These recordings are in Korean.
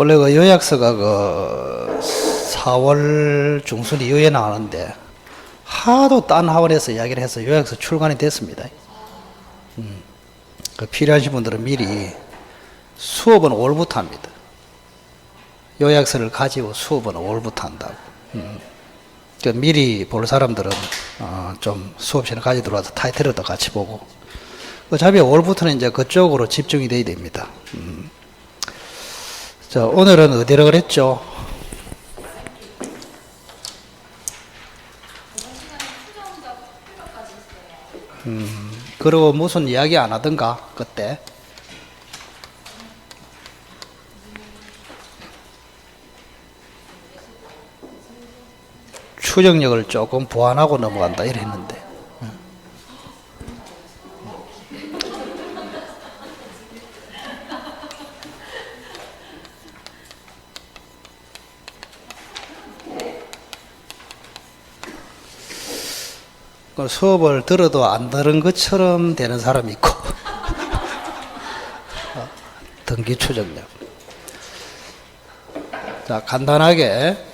원래 그 요약서가 그 4월 중순 이후에 나오는데 하도 딴 학원에서 이야기를 해서 요약서 출간이 됐습니다. 그 필요하신 분들은 미리 수업은 5월부터 합니다. 요약서를 가지고 수업은 5월부터 한다고. 그 미리 볼 사람들은 좀 수업 시간에 가지고 들어와서 타이틀도 같이 보고, 어차피 5월부터는 이제 그쪽으로 집중이 돼야 됩니다. 자, 오늘은 어디로 그랬죠? 그리고 무슨 이야기 안 하던가 그때? 추정력을 조금 보완하고 넘어간다 이랬는데, 그 수업을 들어도 안 들은 것처럼 되는 사람이 있고 등기 추정력. 자, 간단하게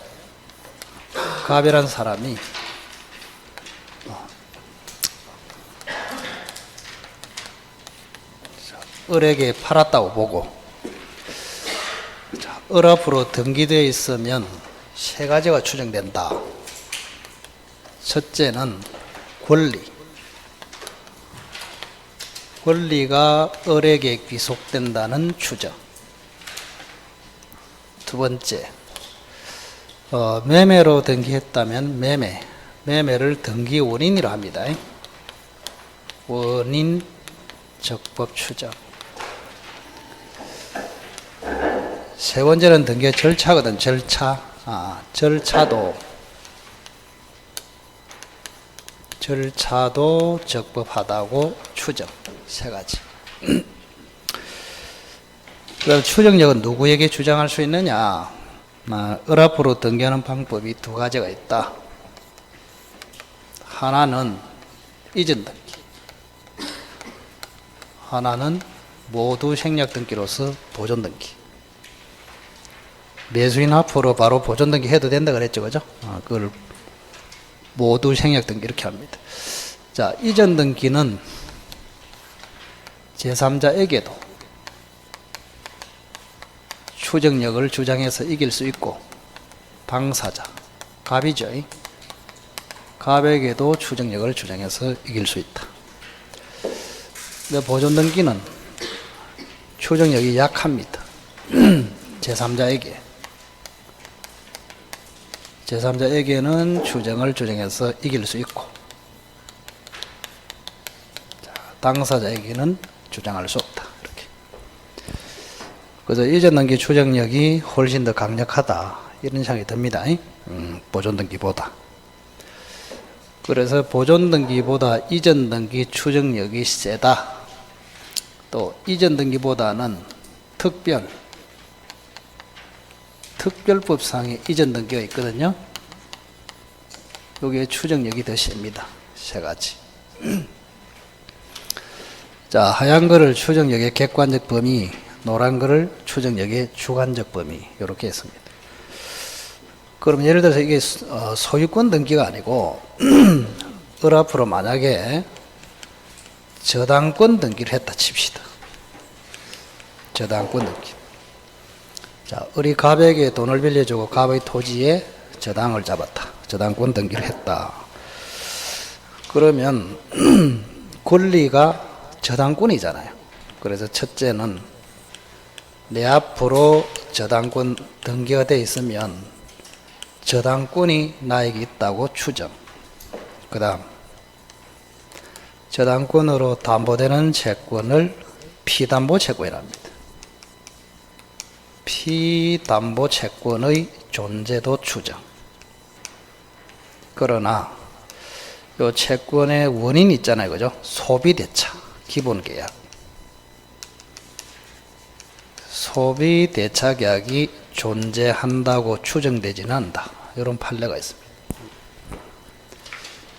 갑이라는 사람이 을에게 팔았다고 보고, 을 앞으로 등기되어 있으면 세 가지가 추정된다. 첫째는 권리가 을에게 귀속된다는 추정. 두 번째, 매매로 등기했다면 매매를 등기 원인이라 합니다. 원인 적법 추정. 세 번째는 등기 절차거든. 절차도 적법하다고 추정. 세 가지. 그럼 추정력은 누구에게 주장할 수 있느냐? 을 앞으로 등기하는 방법이 두 가지가 있다. 하나는 이전 등기, 하나는 모두 생략 등기로서 보존 등기. 매수인 앞으로 바로 보존 등기 해도 된다 그랬죠, 그죠? 그걸 모두 생략 등기 이렇게 합니다. 자, 이전 등기는 제3자에게도 추정력을 주장해서 이길 수 있고, 당사자, 갑이죠. 갑에게도 추정력을 주장해서 이길 수 있다. 근데 보존 등기는 추정력이 약합니다. 제3자에게는 추정을 주장해서 이길 수 있고, 당사자에게는 주장할 수 없다. 이렇게. 그래서 이전 등기 추정력이 훨씬 더 강력하다 이런 생각이 듭니다. 보존 등기보다. 그래서 보존 등기보다 이전 등기 추정력이 세다. 또 이전 등기보다는 특별법상의 이전 등기가 있거든요. 여기에 추정력이 더 셉니다. 세 가지. 자, 하얀 거를 추정력의 객관적 범위, 노란 거를 추정력의 주관적 범위, 이렇게 했습니다. 그럼 예를 들어서 이게 소유권 등기가 아니고 을 앞으로 만약에 저당권 등기를 했다 칩시다. 저당권 등기. 자, 을이 갑에게 돈을 빌려주고 갑의 토지에 저당을 잡았다. 저당권 등기를 했다. 그러면 권리가 저당권이잖아요. 그래서 첫째는 내 앞으로 저당권 등기가 되어 있으면 저당권이 나에게 있다고 추정. 그 다음, 저당권으로 담보되는 채권을 피담보 채권이라 합니다. 피담보 채권의 존재도 추정. 그러나 이 채권의 원인이 있잖아요, 그죠? 소비대차, 기본계약. 소비대차 계약이 존재한다고 추정되지는 않는다. 이런 판례가 있습니다.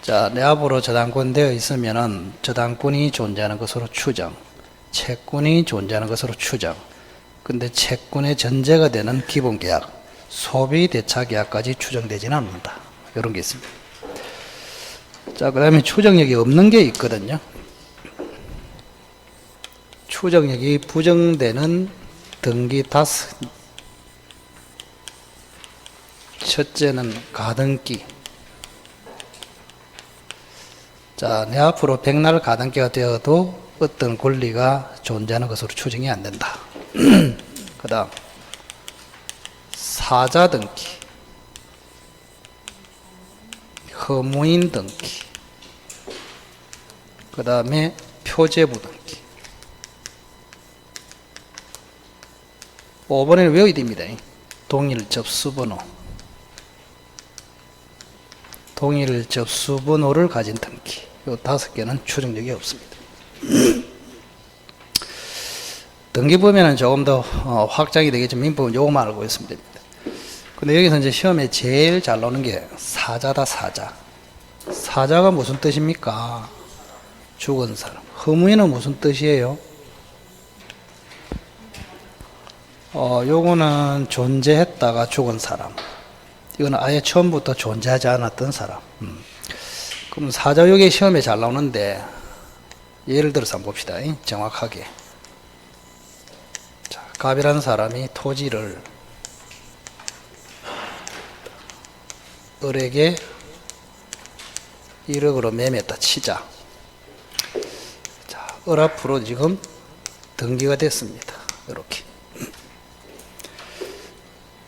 자, 내 앞으로 저당권 되어 있으면은 저당권이 존재하는 것으로 추정, 채권이 존재하는 것으로 추정. 근데 채권의 전제가 되는 기본계약, 소비대차계약까지 추정되지는 않는다. 이런 게 있습니다. 자, 그 다음에 추정력이 없는 게 있거든요. 추정력이 부정되는 등기 5. 첫째는 가등기. 자, 내 앞으로 백날 가등기가 되어도 어떤 권리가 존재하는 것으로 추정이 안 된다. 그 다음 사자 등기, 허무인 등기, 그 다음에 표제부 등기. 5번에는 외워야 됩니다. 동일 접수번호, 동일 접수번호를 가진 등기. 이 5개는 추정력이 없습니다. 등기 보면은 조금 더 확장이 되겠지만 민법은 요거만 알고 있으면 됩니다. 근데 여기서 이제 시험에 제일 잘 나오는 게 사자다. 사자. 사자가 무슨 뜻입니까? 죽은 사람. 허무인은 무슨 뜻이에요? 요거는 존재했다가 죽은 사람. 이거는 아예 처음부터 존재하지 않았던 사람. 그럼 사자 요게 시험에 잘 나오는데 예를 들어서 한번 봅시다. 정확하게. 자, 갑이라는 사람이 토지를 을에게 1억으로 매매했다 치자. 자, 을 앞으로 지금 등기가 됐습니다. 이렇게.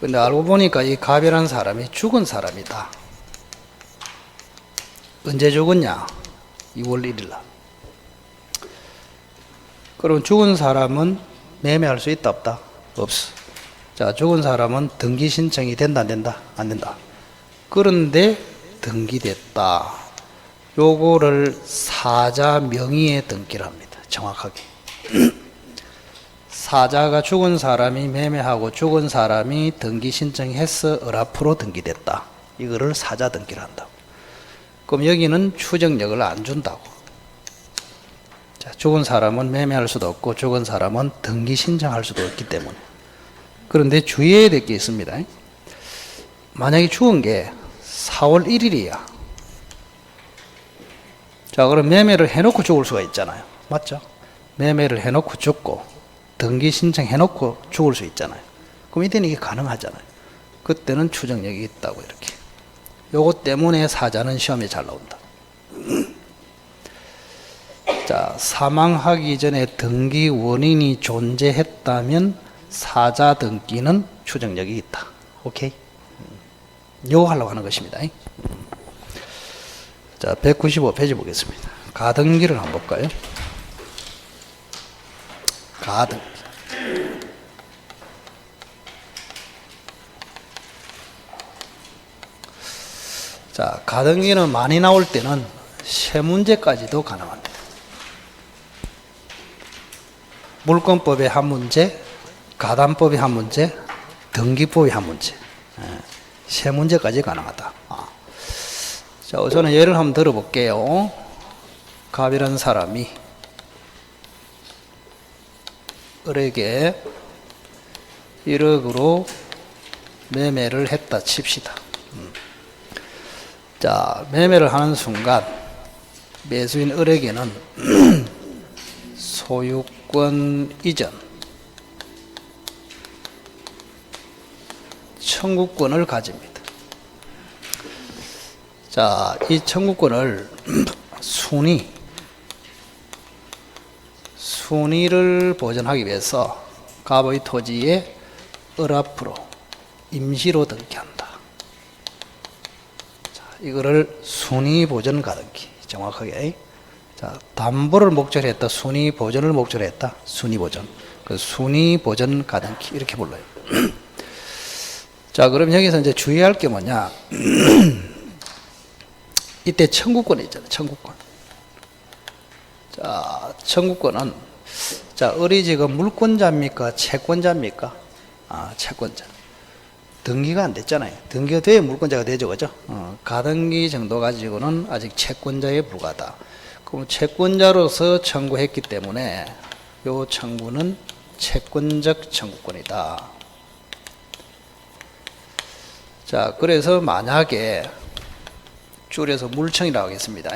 근데 알고 보니까 이 갑이라는 사람이 죽은 사람이다. 언제 죽었냐? 2월 1일 날. 그럼 죽은 사람은 매매할 수 있다 없다? 없어. 자, 죽은 사람은 등기 신청이 된다 안 된다? 안 된다. 그런데 등기됐다. 요거를 사자 명의의 등기를 합니다. 정확하게. 사자가 죽은 사람이 매매하고 죽은 사람이 등기 신청해서 을 앞으로 등기됐다. 이거를 사자 등기를 한다고. 그럼 여기는 추정력을 안 준다고. 자, 죽은 사람은 매매할 수도 없고 죽은 사람은 등기 신청할 수도 없기 때문에. 그런데 주의해야 될 게 있습니다. 만약에 죽은 게 4월 1일이야. 자, 그럼 매매를 해놓고 죽을 수가 있잖아요. 맞죠? 매매를 해놓고 죽고 등기 신청해놓고 죽을 수 있잖아요. 그럼 이때는 이게 가능하잖아요. 그때는 추정력이 있다고 이렇게. 요것 때문에 사자는 시험에 잘 나온다. 자, 사망하기 전에 등기 원인이 존재했다면 사자 등기는 추정력이 있다. 오케이? 요거 하려고 하는 것입니다. 자, 195페이지 보겠습니다. 가등기를 한번 볼까요? 가등기. 자, 가등기는 많이 나올 때는 세 문제까지도 가능합니다. 물권법의 한 문제, 가담법의 한 문제, 등기법의 한 문제. 세 문제까지 가능하다. 자, 우선은 예를 한번 들어볼게요. 갑이라는 사람이 을에게 1억으로 매매를 했다 칩시다. 자, 매매를 하는 순간 매수인 을에게는 소유권 이전, 청구권을 가집니다. 자, 이 청구권을 순위를 보존하기 위해서 갑의 토지에 을 앞으로 임시로 등기한다. 자, 이거를 순위 보존 가등기. 정확하게. 자, 담보를 목적으로 했다. 순위 보존을 목적으로 했다. 순위 보존. 그 순위 보존 가등기. 이렇게 불러요. 자, 그럼 여기서 이제 주의할 게 뭐냐. 이때 청구권이 있잖아요. 청구권. 자, 청구권은, 자, 을이 지금 물권자입니까? 채권자입니까? 채권자. 등기가 안 됐잖아요. 등기가 돼야 물권자가 되죠. 그죠? 가등기 정도 가지고는 아직 채권자에 불과하다. 그럼 채권자로서 청구했기 때문에 요 청구는 채권적 청구권이다. 자, 그래서 만약에 줄여서 물청이라고 하겠습니다.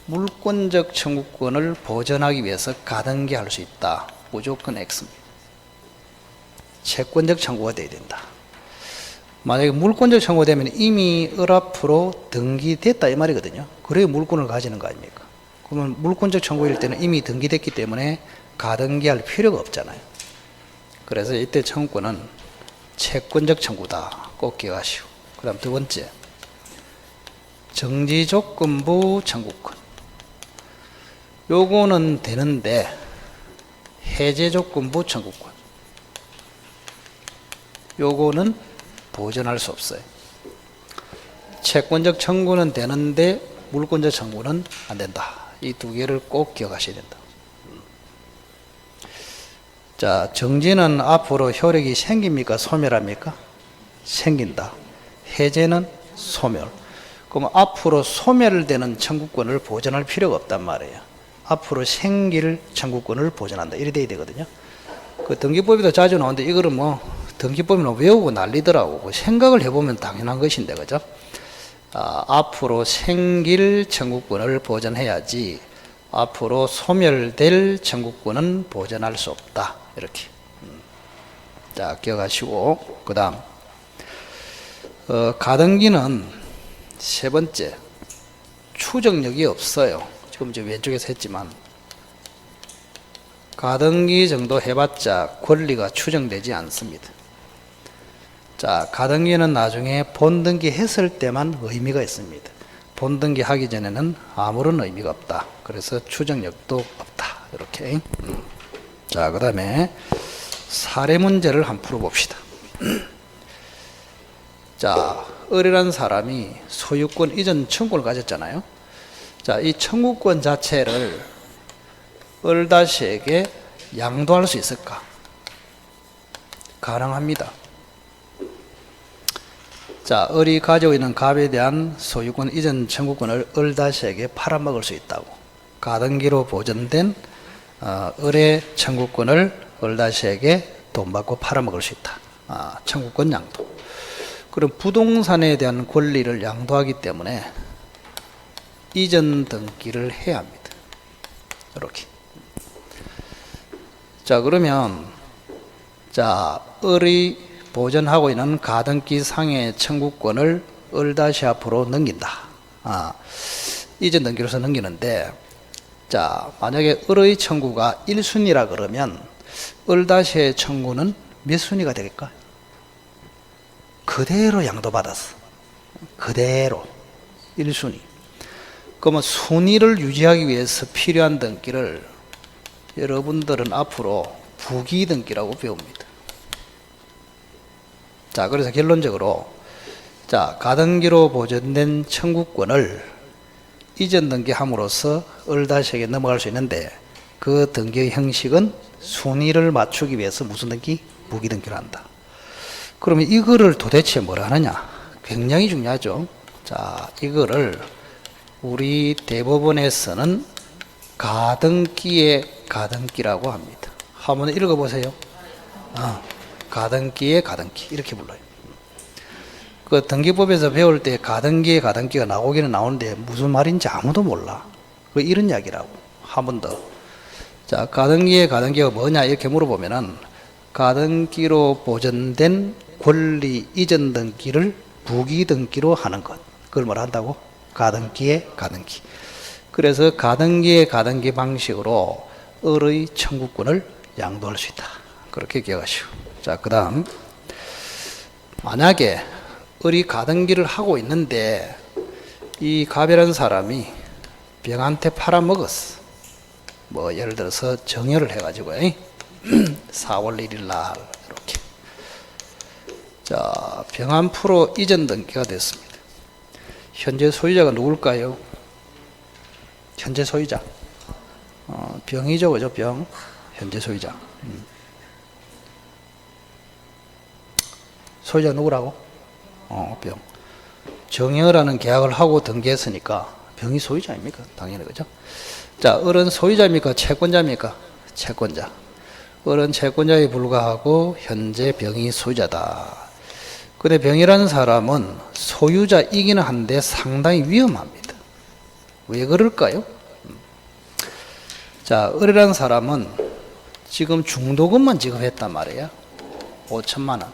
물권적 청구권을 보전하기 위해서 가등기 할 수 있다. 무조건 X입니다. 채권적 청구가 돼야 된다. 만약에 물권적 청구가 되면 이미 을 앞으로 등기됐다 이 말이거든요. 그래야 물권을 가지는 거 아닙니까? 그러면 물권적 청구일 때는 이미 등기됐기 때문에 가등기할 필요가 없잖아요. 그래서 이때 청구권은 채권적 청구다. 꼭 기억하시오. 그 다음 두 번째, 정지조건부 청구권. 요거는 되는데 해제조건부 청구권, 요거는 보전할 수 없어요. 채권적 청구는 되는데 물권적 청구는 안 된다. 이 두 개를 꼭 기억하셔야 된다. 자, 정지는 앞으로 효력이 생깁니까? 소멸합니까? 생긴다. 해제는 소멸. 그럼 앞으로 소멸되는 청구권을 보전할 필요가 없단 말이에요. 앞으로 생길 청구권을 보전한다. 이래 돼야 되거든요. 그 등기법에도 자주 나오는데 이거를 뭐 등기법이나 외우고 난리더라고. 그 생각을 해보면 당연한 것인데, 그죠? 앞으로 생길 청구권을 보전해야지 앞으로 소멸될 청구권은 보전할 수 없다. 이렇게. 자, 기억하시고, 그 다음 가등기는 세 번째, 추정력이 없어요. 지금 저 왼쪽에서 했지만 가등기 정도 해봤자 권리가 추정되지 않습니다. 자, 가등기는 나중에 본등기 했을 때만 의미가 있습니다. 본등기 하기 전에는 아무런 의미가 없다. 그래서 추정력도 없다. 이렇게. 자, 그 다음에 사례 문제를 한번 풀어봅시다. 자, 을이라는 사람이 소유권 이전 청구를 가졌잖아요. 자, 이 청구권 자체를 을다시에게 양도할 수 있을까? 가능합니다. 자, 을이 가지고 있는 갑에 대한 소유권 이전 청구권을 을다시에게 팔아먹을 수 있다고. 가등기로 보존된 을의 청구권을 을다시에게 돈 받고 팔아먹을 수 있다. 청구권 양도. 그럼 부동산에 대한 권리를 양도하기 때문에 이전 등기를 해야 합니다. 이렇게. 자, 그러면 자, 을이 보존하고 있는 가등기 상의 청구권을 을다시 앞으로 넘긴다. 이전 등기로서 넘기는데, 자, 만약에 을의 청구가 1순위라 그러면 을다시의 청구는 몇 순위가 되겠까? 그대로 양도받았어. 그대로 1순위. 그러면 순위를 유지하기 위해서 필요한 등기를 여러분들은 앞으로 부기 등기라고 배웁니다. 자, 그래서 결론적으로, 자, 가등기로 보존된 청구권을 이전 등기함으로써 을다시에게 넘어갈 수 있는데, 그 등기의 형식은 순위를 맞추기 위해서 무슨 등기? 부기 등기를 한다. 그러면 이거를 도대체 뭐라 하느냐? 굉장히 중요하죠. 자, 이거를 우리 대법원에서는 가등기의 가등기라고 합니다. 한번 읽어보세요. 가등기의 가등기 이렇게 불러요. 그 등기법에서 배울 때 가등기의 가등기가 나오기는 나오는데 무슨 말인지 아무도 몰라. 그 이런 이야기라고. 한 번 더. 자, 가등기의 가등기가 뭐냐 이렇게 물어보면은 가등기로 보존된 권리 이전 등기를 부기 등기로 하는 것. 그걸 뭐라 한다고? 가등기의 가등기. 그래서 가등기의 가등기 방식으로 을의 청구권을 양도할 수 있다. 그렇게 기억하시오. 자, 그 다음, 만약에 을이 가등기를 하고 있는데 이 갑이라는 사람이 병한테 팔아먹었어. 뭐 예를 들어서 정혈을 해가지고 4월 1일 날 이렇게. 자, 병한 프로 이전 등기가 됐습니다. 현재 소유자가 누굴까요? 현재 소유자. 병이죠, 그죠? 병. 현재 소유자. 소유자 누구라고? 병. 정여라는 계약을 하고 등기했으니까 병이 소유자 아닙니까? 당연히, 그죠? 자, 을은 소유자입니까? 채권자입니까? 채권자. 을은 채권자에 불과하고 현재 병이 소유자다. 근데 병이라는 사람은 소유자이기는 한데 상당히 위험합니다. 왜 그럴까요? 자, 을이라는 사람은 지금 중도금만 지급했단 말이에요. 5천만 원.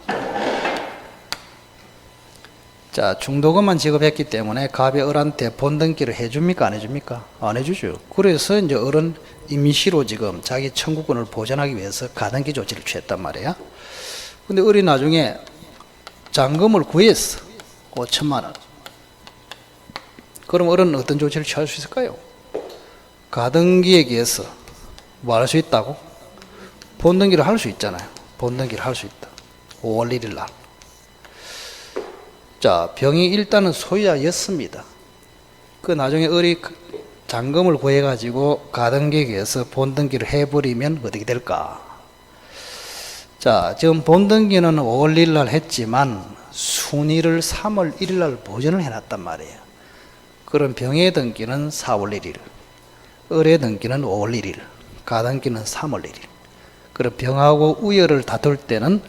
자, 중도금만 지급했기 때문에 갑이 을한테 본등기를 해줍니까? 안 해줍니까? 안 해주죠. 그래서 이제 을은 임시로 지금 자기 청구권을 보전하기 위해서 가등기 조치를 취했단 말이에요. 근데 을이 나중에 잔금을 구했어. 5천만 원. 그럼 을은 어떤 조치를 취할 수 있을까요? 가등기에 의해서 뭐 할 수 있다고? 본등기를 할 수 있잖아요. 본등기를 할 수 있다. 5월 1일 날. 자, 병이 일단은 소유자였습니다. 그 나중에 을이 잔금을 구해가지고 가등기에 의해서 본등기를 해버리면 어떻게 될까? 자, 지금 본등기는 5월 1일 날 했지만 순위를 3월 1일 날 보전을 해놨단 말이에요. 그럼 병의 등기는 4월 1일, 을의 등기는 5월 1일, 가등기는 3월 1일. 그럼 병하고 우열을 다툴 때는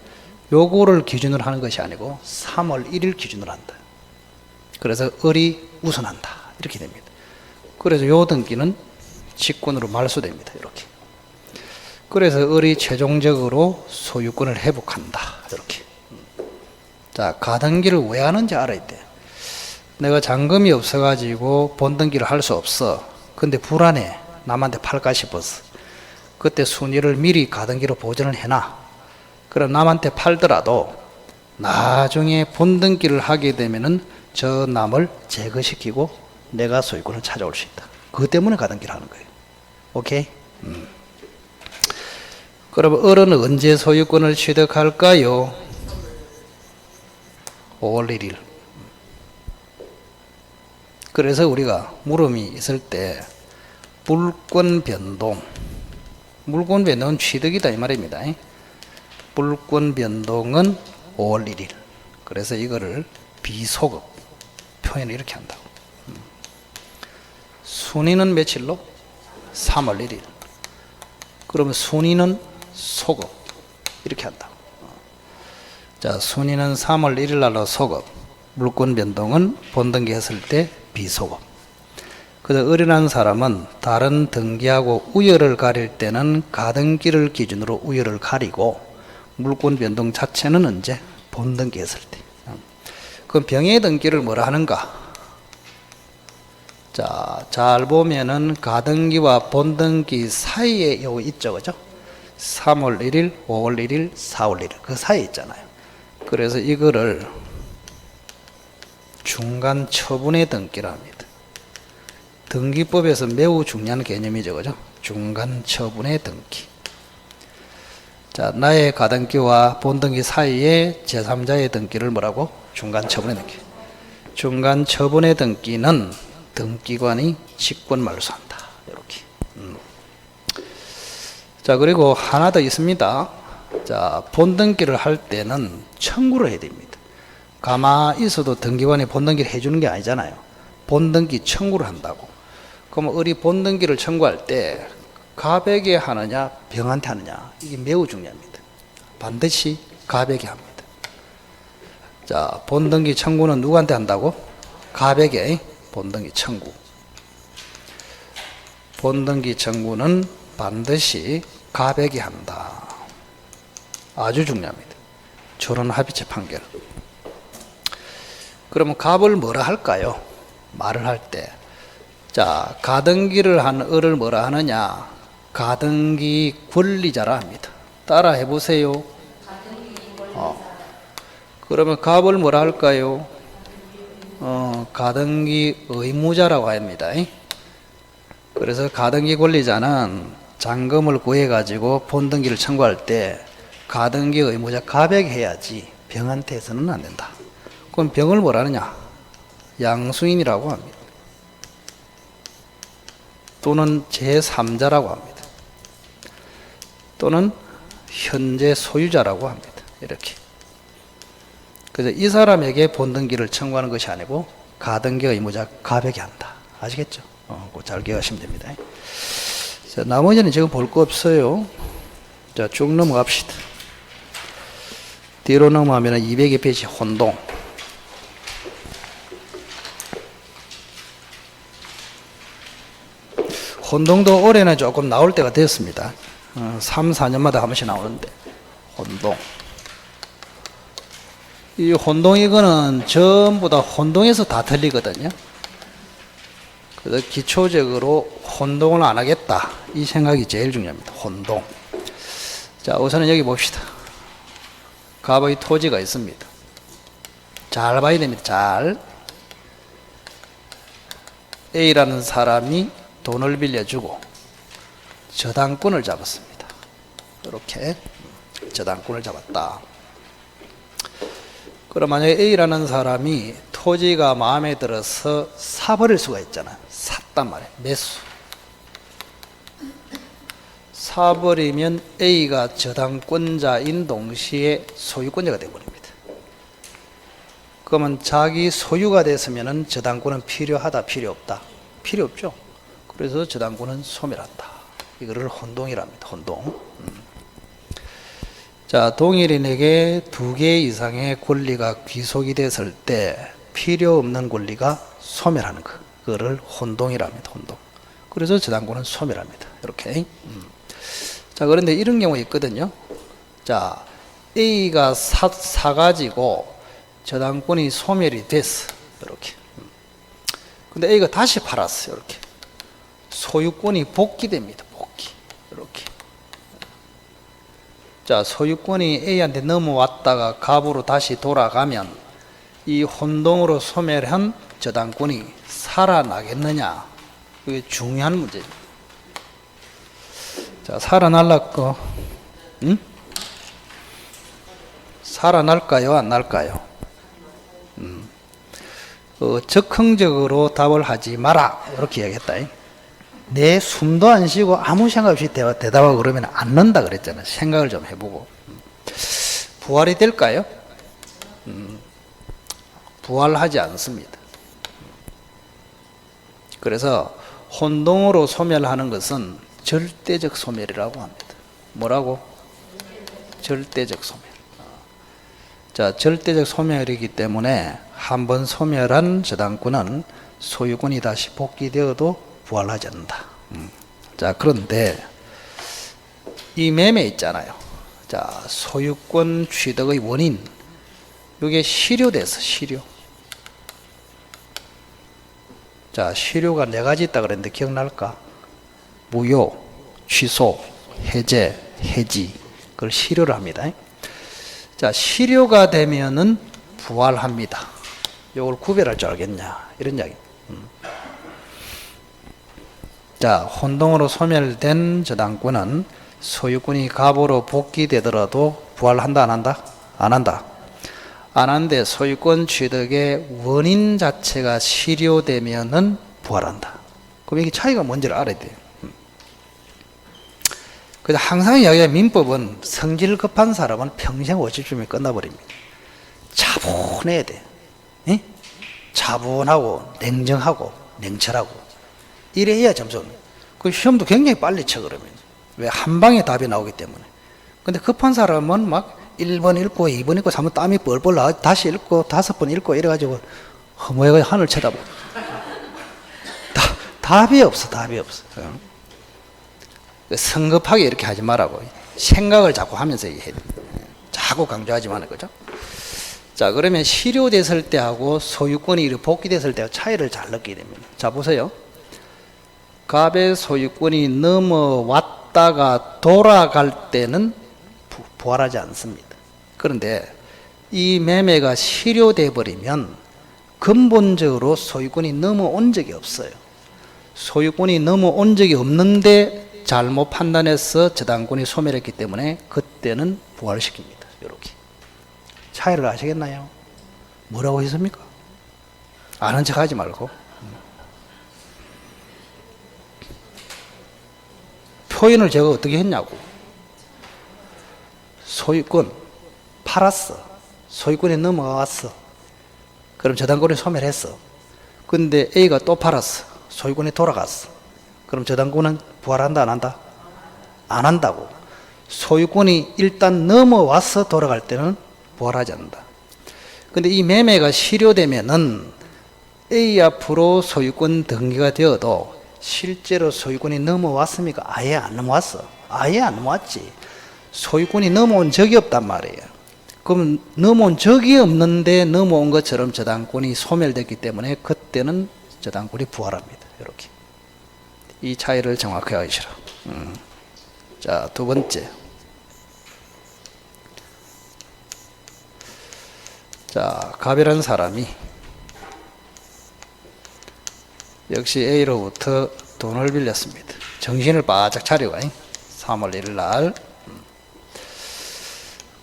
요거를 기준으로 하는 것이 아니고 3월 1일 기준으로 한다. 그래서 을이 우선한다. 이렇게 됩니다. 그래서 요 등기는 직권으로 말소됩니다. 이렇게. 그래서 을이 최종적으로 소유권을 회복한다. 이렇게. 자, 가등기를 왜 하는지 알아야 돼. 내가 잔금이 없어가지고 본등기를 할 수 없어. 근데 불안해. 남한테 팔까 싶어서. 그때 순위를 미리 가등기로 보전을 해놔. 그럼 남한테 팔더라도 나중에 본등기를 하게 되면은 저 남을 제거시키고 내가 소유권을 찾아올 수 있다. 그것 때문에 가등기를 하는 거예요. 오케이? 그럼 을은 언제 소유권을 취득할까요? 5월 1일. 그래서 우리가 물음이 있을 때 물권 변동, 물권 변동은 취득이다 이 말입니다. 물권 변동은 5월 1일. 그래서 이거를 비소급 표현을 이렇게 한다고. 순위는 며칠로? 3월 1일. 그러면 순위는 소급 이렇게 한다고. 자, 순위는 3월 1일 날로 소급, 물권 변동은 본등기 했을 때 비소급. 그래서 을이라는 사람은 다른 등기하고 우열을 가릴 때는 가등기를 기준으로 우열을 가리고 물권 변동 자체는 언제? 본등기 했을 때. 그럼 병의 등기를 뭐라 하는가? 자, 잘 보면은 가등기와 본등기 사이에 요거 있죠, 그죠? 3월 1일, 5월 1일, 4월 1일 그 사이에 있잖아요. 그래서 이거를 중간 처분의 등기라 합니다. 등기법에서 매우 중요한 개념이죠, 그죠? 중간 처분의 등기. 자, 나의 가등기와 본등기 사이에 제3자의 등기를 뭐라고? 중간 처분의 등기. 중간 처분의 등기는 등기관이 직권 말소한다. 이렇게. 자, 그리고 하나 더 있습니다. 자, 본등기를 할 때는 청구를 해야 됩니다. 가만히 있어도 등기관이 본등기를 해주는 게 아니잖아요. 본등기 청구를 한다고. 그럼 을이 본등기를 청구할 때 갑에게 하느냐 병한테 하느냐 이게 매우 중요합니다. 반드시 갑에게 합니다. 자, 본등기 청구는 누구한테 한다고? 갑에게 본등기 청구. 본등기 청구는 반드시 갑에게 한다. 아주 중요합니다. 조론합의체 판결. 그러면 갑을 뭐라 할까요? 말을 할 때. 자, 가등기를 한 을을 뭐라 하느냐? 가등기 권리자라 합니다. 따라 해보세요. 그러면 갑을 뭐라 할까요? 가등기 의무자라고 합니다. 그래서 가등기 권리자는 잔금을 구해가지고 본등기를 청구할 때 가등기 의무자 갑에게 해야지 병한테 해서는 안 된다. 그럼 병을 뭐라 하느냐? 양수인이라고 합니다. 또는 제3자라고 합니다. 또는 현재 소유자라고 합니다. 이렇게. 그래서 이 사람에게 본등기를 청구하는 것이 아니고 가등기 의무자 갑에게 한다. 아시겠죠? 그거 잘 기억하시면 됩니다. 자, 나머지는 지금 볼 거 없어요. 자, 쭉 넘어갑시다. 뒤로 넘어가면 200의 페이지 혼동. 혼동도 올해는 조금 나올 때가 됐습니다. 3, 4년마다 한 번씩 나오는데, 혼동. 이 혼동, 이거는 전부 다 혼동에서 다 틀리거든요. 그래서 기초적으로 혼동을 안 하겠다, 이 생각이 제일 중요합니다. 혼동. 자, 우선은 여기 봅시다. 갑의 토지가 있습니다. 잘 봐야 됩니다. 잘. A라는 사람이 돈을 빌려주고 저당권을 잡았습니다. 이렇게 저당권을 잡았다. 그럼 만약에 A라는 사람이 토지가 마음에 들어서 사버릴 수가 있잖아요. 샀단 말이에요. 매수. 사버리면 A가 저당권자인 동시에 소유권자가 되어버립니다. 그러면 자기 소유가 됐으면 저당권은 필요하다, 필요 없다? 필요 없죠. 그래서 저당권은 소멸한다. 이거를 혼동이랍니다. 혼동. 자, 동일인에게 2개 이상의 권리가 귀속이 됐을 때 필요 없는 권리가 소멸하는 거. 그거를 혼동이랍니다. 혼동. 그래서 저당권은 소멸합니다. 이렇게. 자, 그런데 이런 경우 있거든요. 자, A가 사가지고 저당권이 소멸이 됐어. 이렇게. 근데 A가 다시 팔았어요. 이렇게. 소유권이 복귀됩니다. 복귀. 이렇게. 자, 소유권이 A한테 넘어왔다가 갑으로 다시 돌아가면 이 혼동으로 소멸한 저당권이 살아나겠느냐. 이게 중요한 문제입니다. 자, 살아날까? 응? 살아날까요? 안 날까요? 적극적으로 답을 하지 마라. 이렇게 얘기했다. 내 숨도 안 쉬고 아무 생각 없이 대답하고 그러면 안 는다 그랬잖아요. 생각을 좀 해보고. 부활이 될까요? 부활하지 않습니다. 그래서 혼동으로 소멸하는 것은 절대적 소멸이라고 합니다. 뭐라고? 절대적 소멸. 자, 절대적 소멸이기 때문에 한번 소멸한 저당권은 소유권이 다시 복귀되어도 부활하지 않는다. 자, 그런데 이 매매 있잖아요. 자, 소유권 취득의 원인, 이게 실효돼서 실효. 자, 실효가 4가지 있다 그랬는데 기억날까? 무효, 취소, 해제, 해지. 그걸 실효를 합니다. 자, 실효가 되면은 부활합니다. 이걸 구별할 줄 알겠냐, 이런 이야기. 자, 혼동으로 소멸된 저당권은 소유권이 갑으로 복귀되더라도 부활한다, 안 한다? 안 한다. 안 하는데 소유권 취득의 원인 자체가 실효되면은 부활한다. 그럼 이게 차이가 뭔지를 알아야 돼요. 그래서 항상 이야기하는 민법은 성질 급한 사람은 평생 50점이 끝나버립니다. 차분해야 돼. 예? 차분하고 냉정하고 냉철하고 이래야 점수. 그 시험도 굉장히 빨리 쳐 그러면. 왜? 한 방에 답이 나오기 때문에. 근데 급한 사람은 막 1번 읽고 2번 읽고 3번 땀이 뻘뻘 나 다시 읽고 5번 읽고 이래가지고 허무해가지고 하늘 쳐다보고. 답이 없어. 답이 없어. 성급하게 이렇게 하지 말라고. 생각을 자꾸 하면서 해야 돼. 자꾸 강조하지 마는 거죠. 자, 그러면 실효됐을 때하고 소유권이 복귀됐을 때하고 차이를 잘 느끼게 됩니다. 자, 보세요. 갑의 소유권이 넘어왔다가 돌아갈 때는 부활하지 않습니다. 그런데 이 매매가 실효돼 버리면 근본적으로 소유권이 넘어온 적이 없어요. 소유권이 넘어온 적이 없는데 잘못 판단해서 저당권이 소멸했기 때문에 그때는 부활시킵니다. 이렇게. 차이를 아시겠나요? 뭐라고 했습니까? 아는 척 하지 말고. 표현을 제가 어떻게 했냐고. 소유권 팔았어. 소유권이 넘어갔어. 그럼 저당권이 소멸했어. 근데 A가 또 팔았어. 소유권이 돌아갔어. 그럼 저당권은 부활한다, 안 한다? 안 한다고. 소유권이 일단 넘어와서 돌아갈 때는 부활하지 않는다. 근데 이 매매가 실효되면은 A 앞으로 소유권 등기가 되어도 실제로 소유권이 넘어왔습니까? 아예 안 넘어왔어. 아예 안 넘어왔지. 소유권이 넘어온 적이 없단 말이에요. 그럼 넘어온 적이 없는데 넘어온 것처럼 저당권이 소멸됐기 때문에 그때는 저당권이 부활합니다. 이렇게. 이 차이를 정확하게 하시라. 자, 두 번째. 자, 갑이라는 사람이 역시 A로부터 돈을 빌렸습니다. 정신을 바짝 차리고 3월 1일 날.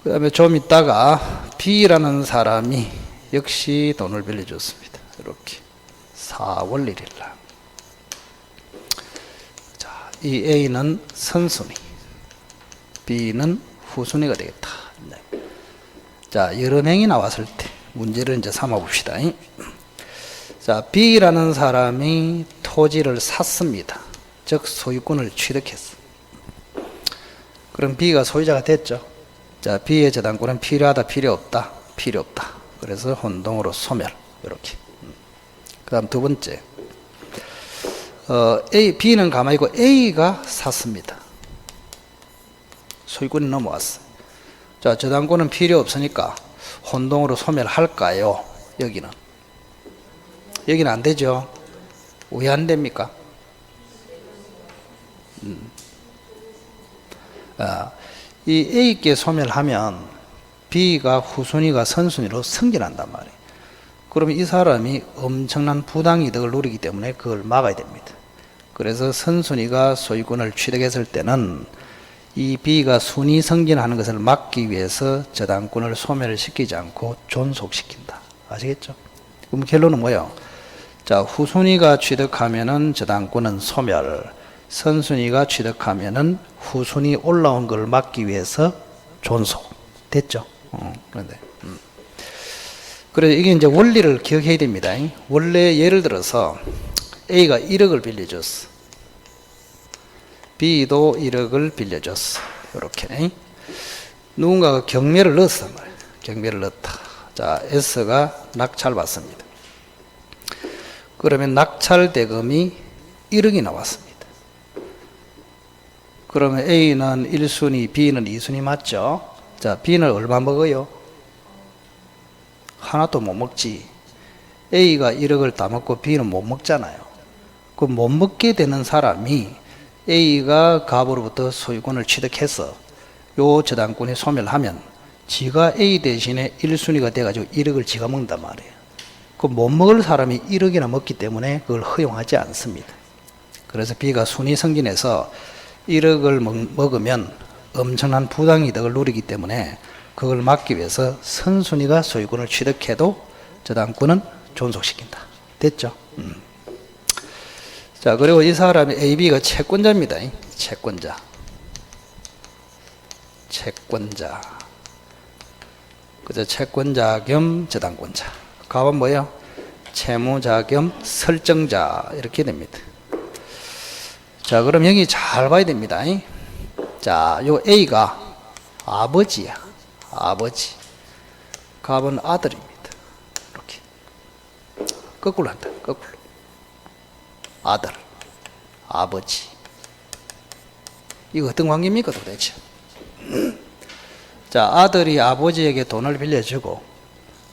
그 다음에 좀 있다가 B라는 사람이 역시 돈을 빌려줬습니다. 이렇게 4월 1일 날. 자, 이 A는 선순위, B는 후순위가 되겠다. 네. 자, 여러 명이 나왔을 때 문제를 이제 삼아 봅시다. 자, B라는 사람이 토지를 샀습니다. 즉 소유권을 취득했어. 그럼 B가 소유자가 됐죠. 자, B의 저당권은 필요하다, 필요 없다, 필요 없다. 그래서 혼동으로 소멸. 이렇게. 그 다음 두 번째. B는 가만히 있고 A가 샀습니다. 소유권이 넘어왔어. 자, 저당권은 필요 없으니까 혼동으로 소멸할까요? 여기는 안 되죠. 왜 안 됩니까? 이 A께 소멸하면 B가 후순위가 선순위로 승진한단 말이에요. 그러면 이 사람이 엄청난 부당이득을 누리기 때문에 그걸 막아야 됩니다. 그래서 선순위가 소유권을 취득했을 때는 이 B가 순위 승진하는 것을 막기 위해서 저당권을 소멸시키지 않고 존속시킨다. 아시겠죠? 그럼 결론은 뭐예요? 자, 후순위가 취득하면은 저당권은 소멸, 선순위가 취득하면은 후순위 올라온 걸 막기 위해서 존속. 됐죠? 그런데 그래서 이게 이제 원리를 기억해야 됩니다. 원래 예를 들어서 A가 1억을 빌려줬어. B도 1억을 빌려줬어. 이렇게. 누군가가 경매를 넣었단 말이에요. 경매를 넣었다. 자, S가 낙찰 받습니다. 그러면 낙찰 대금이 1억이 나왔습니다. 그러면 A는 1순위, B는 2순위 맞죠? 자, B는 얼마 먹어요? 하나도 못 먹지. A가 1억을 다 먹고 B는 못 먹잖아요. 그 못 먹게 되는 사람이 A가 갑으로부터 소유권을 취득해서 요 저당권이 소멸하면 지가 A 대신에 1순위가 돼가지고 1억을 지가 먹는단 말이에요. 그 못 먹을 사람이 1억이나 먹기 때문에 그걸 허용하지 않습니다. 그래서 B가 순위 승진해서 1억을 먹으면 엄청난 부당이득을 누리기 때문에 그걸 막기 위해서 선순위가 소유권을 취득해도 저당권은 존속시킨다. 됐죠? 자, 그리고 이 사람이 AB가 채권자입니다. 채권자. 그죠? 채권자 겸 저당권자. 갑은 뭐예요? 채무자 겸 설정자. 이렇게 됩니다. 자, 그럼 여기 잘 봐야 됩니다. 자, 요 A가 아버지야. 아버지. 갑은 아들입니다. 이렇게. 거꾸로 한다. 거꾸로. 아들. 아버지. 이거 어떤 관계입니까 도대체? 자, 아들이 아버지에게 돈을 빌려주고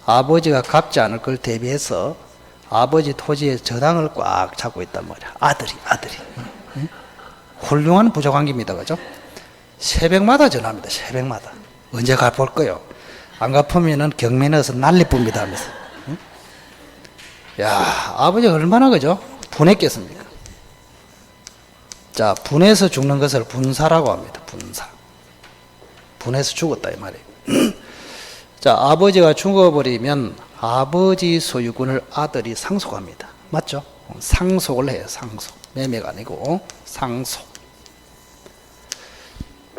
아버지가 갚지 않을 걸 대비해서 아버지 토지의 저당을 꽉 잡고 있단 말이야. 아들이. 응? 훌륭한 부족관계입니다. 그죠? 새벽마다 전화합니다. 새벽마다. 언제 갚을 거요? 안 갚으면은 경매 넣어서 난리쁩니다 하면서. 응? 야, 아버지가 얼마나 그죠? 분했겠습니까? 자, 분해서 죽는 것을 분사라고 합니다. 분사. 분해서 죽었다 이 말이에요. 자, 아버지가 죽어버리면 아버지 소유권을 아들이 상속합니다. 맞죠? 상속을 해요. 상속. 매매가 아니고 상속.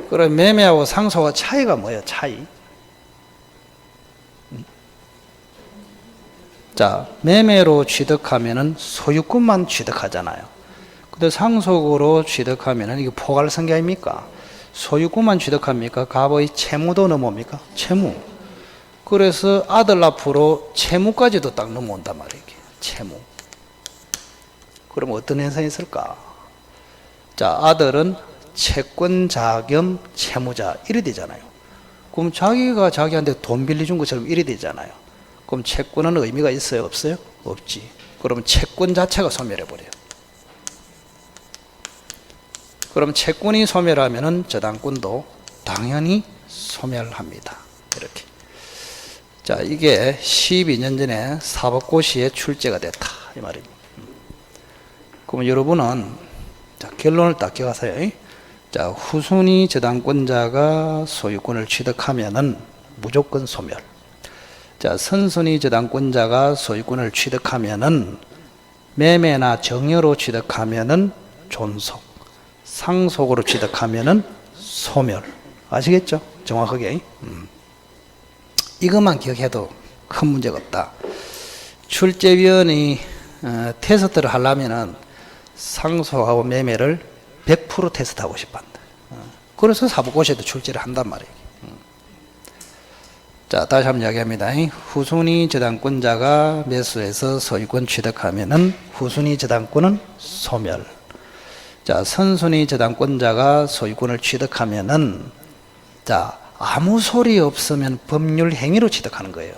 그럼 매매하고 상속의 차이가 뭐예요? 차이. 자, 매매로 취득하면은 소유권만 취득하잖아요. 근데 상속으로 취득하면은 이게 포괄성계 아닙니까? 소유권만 취득합니까? 갑의 채무도 넘어옵니까? 채무. 그래서 아들 앞으로 채무까지도 딱 넘어온단 말이에요. 채무. 그럼 어떤 현상이 있을까? 자, 아들은 채권자 겸 채무자 이래 되잖아요. 그럼 자기가 자기한테 돈 빌려준 것처럼 이래 되잖아요. 그럼 채권은 의미가 있어요? 없어요? 없지. 그러면 채권 자체가 소멸해버려요. 그럼 채권이 소멸하면은 저당권도 당연히 소멸합니다. 이렇게. 자, 이게 12년 전에 사법고시에 출제가 됐다. 이 말입니다. 그럼 여러분은 자, 결론을 딱 기억하세요. 자, 후순위 저당권자가 소유권을 취득하면은 무조건 소멸. 자, 선순위 저당권자가 소유권을 취득하면은 매매나 정여로 취득하면은 존속, 상속으로 취득하면은 소멸. 아시겠죠? 정확하게. 이것만 기억해도 큰 문제가 없다. 출제위원이 테스트를 하려면은 상속하고 매매를 100% 테스트하고 싶어한다. 그래서 사법고시에도 출제를 한단 말이에요. 자, 다시 한번 이야기합니다. 후순위 저당권자가 매수해서 소유권 취득하면은 후순위 저당권은 소멸. 자, 선순위 저당권자가 소유권을 취득하면은 자, 아무 소리 없으면 법률 행위로 취득하는 거예요.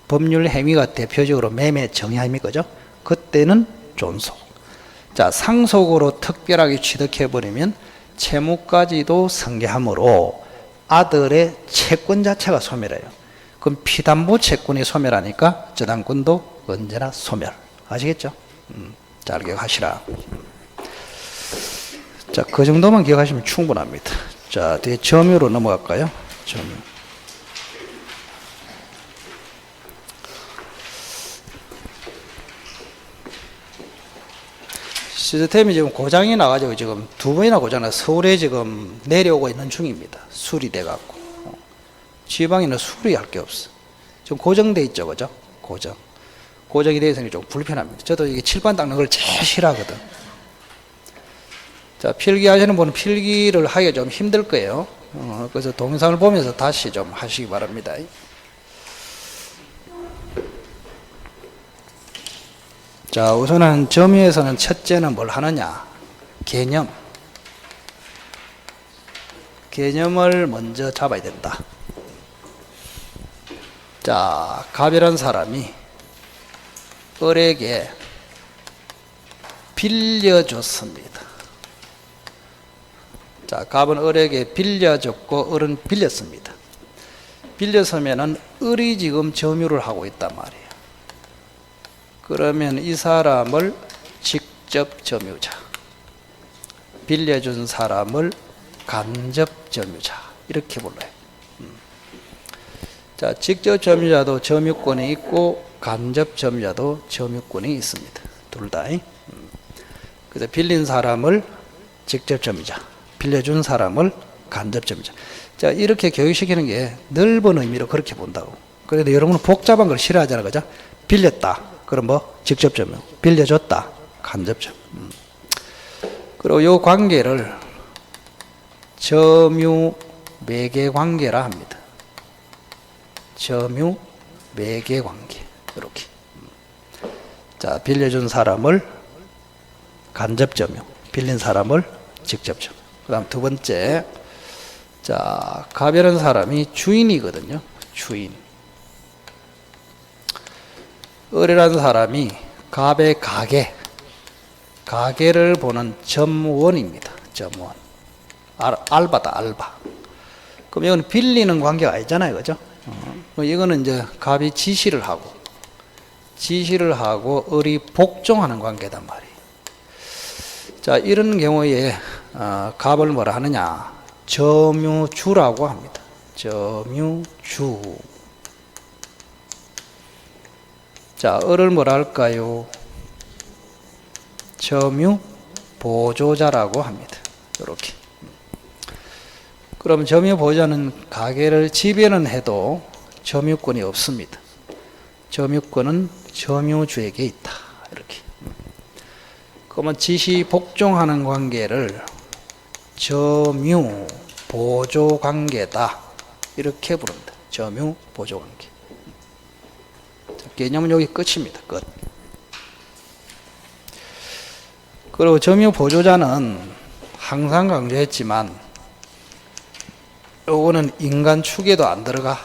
법률 행위가 대표적으로 매매 정의입니까? 그죠? 그때는 존속. 자, 상속으로 특별하게 취득해버리면 채무까지도 승계하므로 아들의 채권 자체가 소멸해요. 그럼 피담보 채권이 소멸하니까 저당권도 언제나 소멸. 아시겠죠? 잘 기억하시라. 자, 그 정도만 기억하시면 충분합니다. 자, 뒤에 점유로 넘어갈까요? 점유. 시스템이 지금 고장이 나가지고 지금 두 번이나 고장나 서울에 지금 내려오고 있는 중입니다. 수리돼 갖고. 지방에는 수리할 게 없어. 지금 고정돼 있죠, 그죠? 고정. 고정이 되어 있으니 좀 불편합니다. 저도 이게 칠판 닦는 걸 제일 싫어하거든. 자, 필기하시는 분은 필기를 하기가 좀 힘들 거예요. 그래서 동영상을 보면서 다시 좀 하시기 바랍니다. 자, 우선은 점유에서는 첫째는 뭘 하느냐? 개념. 개념을 먼저 잡아야 된다. 자, 갑이라는 사람이 을에게 빌려줬습니다. 자, 갑은 을에게 빌려줬고 을은 빌렸습니다. 빌렸으면은 을이 지금 점유를 하고 있단 말이에요. 그러면 이 사람을 직접 점유자, 빌려준 사람을 간접 점유자 이렇게 불러요. 자, 직접 점유자도 점유권이 있고 간접 점유자도 점유권이 있습니다. 둘 다. 그래서 빌린 사람을 직접 점유자, 빌려준 사람을 간접 점유자. 자, 이렇게 교육시키는 게 넓은 의미로 그렇게 본다고. 그런데 여러분은 복잡한 걸 싫어하잖아요, 그죠? 빌렸다. 그럼 뭐 직접 점유, 빌려줬다. 간접 점유. 그리고 이 관계를 점유 매개 관계라 합니다. 점유 매개 관계. 이렇게. 자, 빌려준 사람을 간접 점유, 빌린 사람을 직접 점유. 그다음 두 번째. 자, 갑이라는 사람이 주인이거든요. 주인. 을이라는 사람이 갑의 가게, 가게를 보는 점원입니다. 점원. 알바다, 알바. 그럼 이건 빌리는 관계가 아니잖아요, 그죠? 이거는 이제 갑이 지시를 하고 을이 복종하는 관계단 말이에요. 자, 이런 경우에 갑을 뭐라 하느냐? 점유주라고 합니다. 점유주. 자, 을을 뭐라 할까요? 점유 보조자라고 합니다. 이렇게. 그럼 점유 보조자는 가게를 지배는 해도 점유권이 없습니다. 점유권은 점유주에게 있다. 이렇게. 그러면 지시 복종하는 관계를 점유 보조관계다. 이렇게 부른다. 점유 보조관계. 개념은 여기 끝입니다. 끝. 그리고 점유 보조자는 항상 강조했지만 요거는 인간 축에도 안 들어가.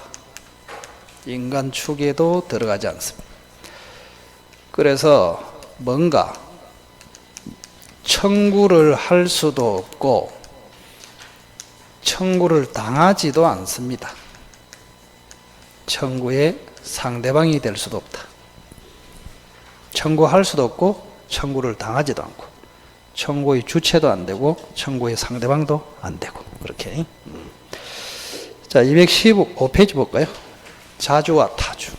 인간 축에도 들어가지 않습니다. 그래서 뭔가 청구를 할 수도 없고 청구를 당하지도 않습니다. 청구의 상대방이 될 수도 없다. 청구할 수도 없고 청구를 당하지도 않고 청구의 주체도 안 되고 청구의 상대방도 안 되고 그렇게. 자, 215페이지 볼까요? 자주와 타주.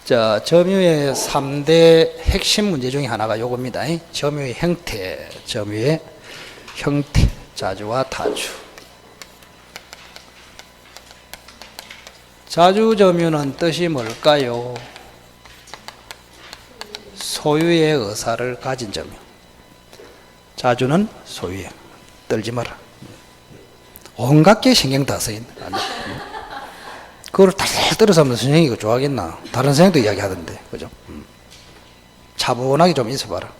자, 점유의 3대 핵심 문제 중에 하나가 요겁니다. 점유의 형태, 점유의 형태, 자주와 타주. 자주점유는 뜻이 뭘까요? 소유의 의사를 가진 점유. 자주는 소유의, 떨지 마라. 온갖 게 신경 다 쓰인. 그걸 달달 떨어서 하면 선생님이 이거 좋아하겠나? 다른 선생님도 이야기하던데, 그죠? 차분하게 좀 있어봐라.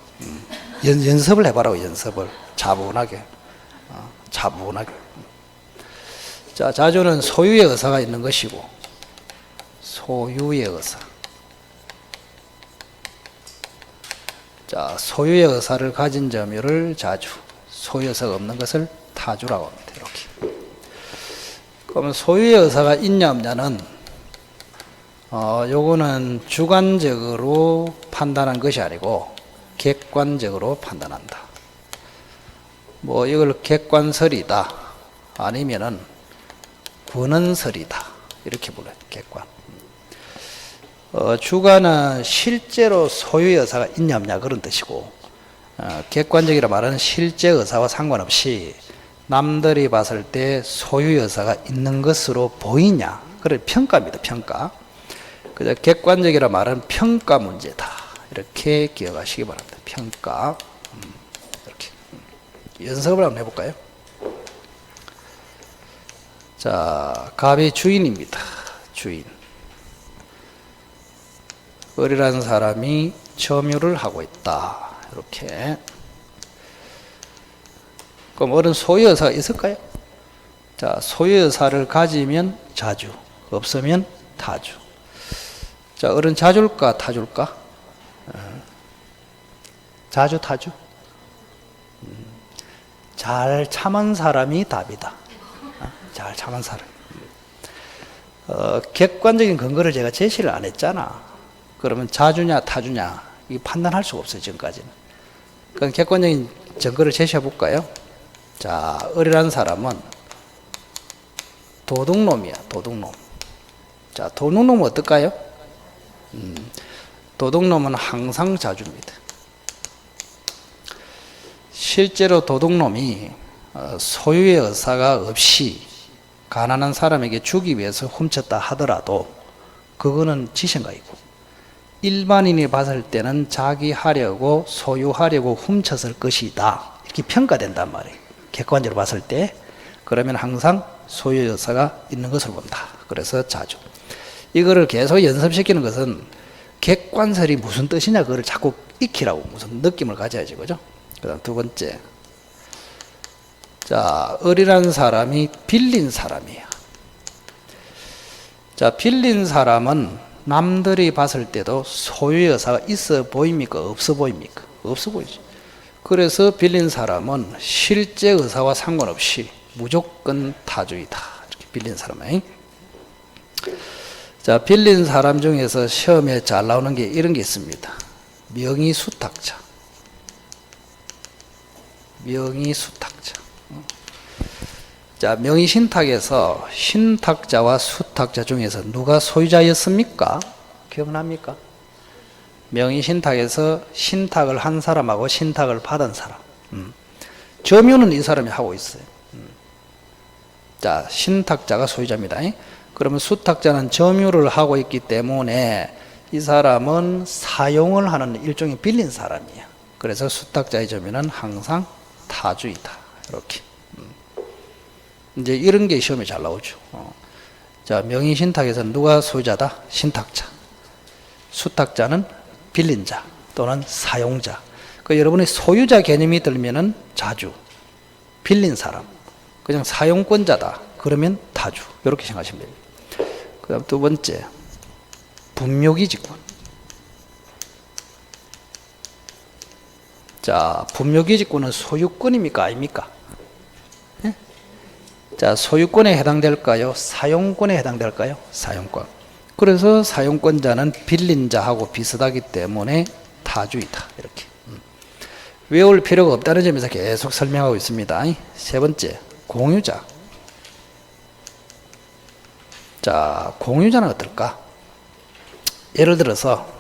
연습을 해봐라고, 연습을. 차분하게. 차분하게. 자, 자주는 소유의 의사가 있는 것이고, 소유의 의사. 자, 소유의 의사를 가진 점유를 자주, 소유의 의사가 없는 것을 타주라고 합니다. 이렇게. 그러면 소유의 의사가 있냐 없냐는 요거는 주관적으로 판단한 것이 아니고 객관적으로 판단한다. 뭐 이걸 객관설이다 아니면은 권언설이다 이렇게 불러요. 객관. 주관은 실제로 소유의 의사가 있냐 없냐 그런 뜻이고 객관적이라 말하는 실제 의사와 상관없이 남들이 봤을 때 소유의 의사가 있는 것으로 보이냐 그걸 평가입니다. 평가. 그래서 객관적이라 말은 평가 문제다 이렇게 기억하시기 바랍니다. 평가. 이렇게 연습을 한번 해볼까요? 자, 갑이 주인입니다. 주인. 을이라는 사람이 점유를 하고 있다. 이렇게. 그럼 을은 소유의 의사가 있을까요? 자, 소유의 의사를 가지면 자주, 없으면 타주. 자, 을은 자줄까, 타줄까? 자주, 타주? 잘 참은 사람이 답이다. 잘 참은 사람. 객관적인 근거를 제가 제시를 안 했잖아. 그러면 자주냐, 타주냐, 이 판단할 수가 없어요, 지금까지는. 그럼 객관적인 증거를 제시해 볼까요? 자, 을이라는 사람은 도둑놈이야, 도둑놈. 자, 도둑놈은 어떨까요? 도둑놈은 항상 자주입니다. 실제로 도둑놈이 소유의 의사가 없이 가난한 사람에게 주기 위해서 훔쳤다 하더라도 그거는 지생각이고 일반인이 봤을 때는 자기 하려고 소유하려고 훔쳤을 것이다 이렇게 평가된단 말이에요. 객관적으로 봤을 때. 그러면 항상 소유의 의사가 있는 것을 본다. 그래서 자주. 이거를 계속 연습시키는 것은 객관설이 무슨 뜻이냐 그걸 자꾸 익히라고 무슨 느낌을 가져야지, 그죠? 그 다음 두 번째. 자, 을이라는 사람이 빌린 사람이야. 자, 빌린 사람은 남들이 봤을 때도 소유의 의사가 있어 보입니까? 없어 보입니까? 없어 보이죠. 그래서 빌린 사람은 실제 의사와 상관없이 무조건 타주이다. 이렇게 빌린 사람이. 자, 빌린 사람 중에서 시험에 잘 나오는 게 이런 게 있습니다. 명의수탁자. 명의수탁자. 자, 명의신탁에서 신탁자와 수탁자 중에서 누가 소유자였습니까? 기억납니까? 명의신탁에서 신탁을 한 사람하고 신탁을 받은 사람. 점유는 이 사람이 하고 있어요. 자, 신탁자가 소유자입니다. 그러면 수탁자는 점유를 하고 있기 때문에 이 사람은 사용을 하는 일종의 빌린 사람이야. 그래서 수탁자의 점유는 항상 타주이다. 이렇게. 이제 이런 게 시험에 잘 나오죠. 자, 명의신탁에서는 누가 소유자다? 신탁자. 수탁자는 빌린 자 또는 사용자. 그 여러분이 소유자 개념이 들면은 자주, 빌린 사람, 그냥 사용권자다. 그러면 타주. 이렇게 생각하시면 됩니다. 그 다음 두 번째, 분묘기지권. 자, 분묘기지권은 소유권입니까? 아닙니까? 예? 자, 소유권에 해당될까요? 사용권에 해당될까요? 사용권. 그래서 사용권자는 빌린 자하고 비슷하기 때문에 타주이다. 이렇게. 외울 필요가 없다는 점에서 계속 설명하고 있습니다. 세 번째, 공유자. 자, 공유자는 어떨까? 예를 들어서,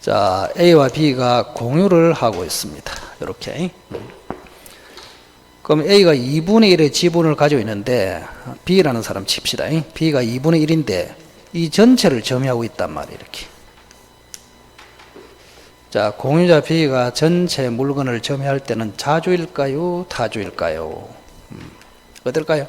자, A와 B가 공유를 하고 있습니다. 이렇게. 그럼 A가 2분의 1의 지분을 가지고 있는데, B라는 사람 칩시다. B가 2분의 1인데, 이 전체를 점유하고 있단 말이에요. 이렇게. 자, 공유자 B가 전체 물건을 점유할 때는 자주일까요? 타주일까요? 어떨까요?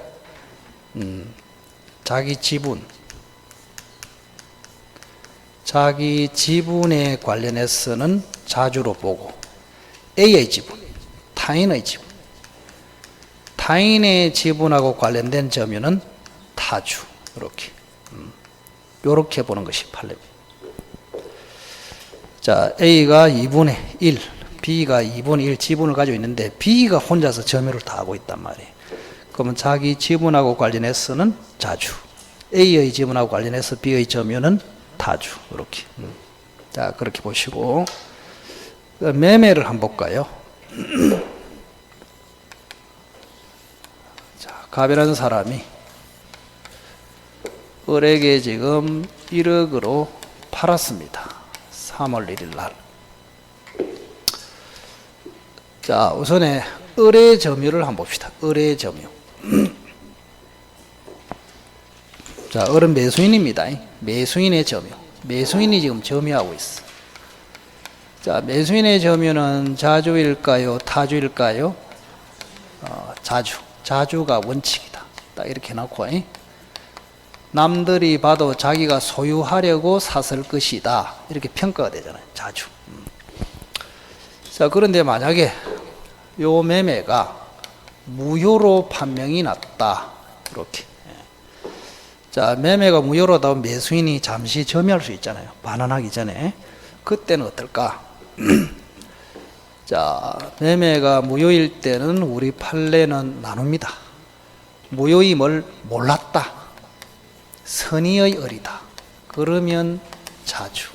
자기 지분에 관련해서는 자주로 보고, A의 지분, 타인의 지분, 타인의 지분하고 관련된 점유는 타주. 이렇게 보는 것이 판례입니다. 자, A가 2분의 1, B가 2분의 1 지분을 가지고 있는데 B가 혼자서 점유를 다 하고 있단 말이에요. 그러면 자기 지분하고 관련해서는 자주, A의 지분하고 관련해서 B의 점유는 타주. 이렇게. 자, 그렇게 보시고, 매매를 한번 볼까요? 자, 갑이라는 사람이 을에게 지금 1억으로 팔았습니다. 3월 1일 날. 자, 우선에 을의 점유를 한번 봅시다. 을의 점유. 자, 을은 매수인입니다. 매수인의 점유. 매수인이 지금 점유하고 있어. 자, 매수인의 점유는 자주일까요? 타주일까요? 자주. 자주가 원칙이다. 딱 이렇게 해놓고, 남들이 봐도 자기가 소유하려고 샀을 것이다. 이렇게 평가가 되잖아요. 자주. 자, 그런데 만약에 요 매매가 무효로 판명이 났다. 이렇게. 자, 매매가 무효로 나온 매수인이 잠시 점유할 수 있잖아요. 반환하기 전에. 그때는 어떨까? 자, 매매가 무효일 때는 우리 판례는 나눕니다. 무효임을 몰랐다. 선의의 을이다. 그러면 자주.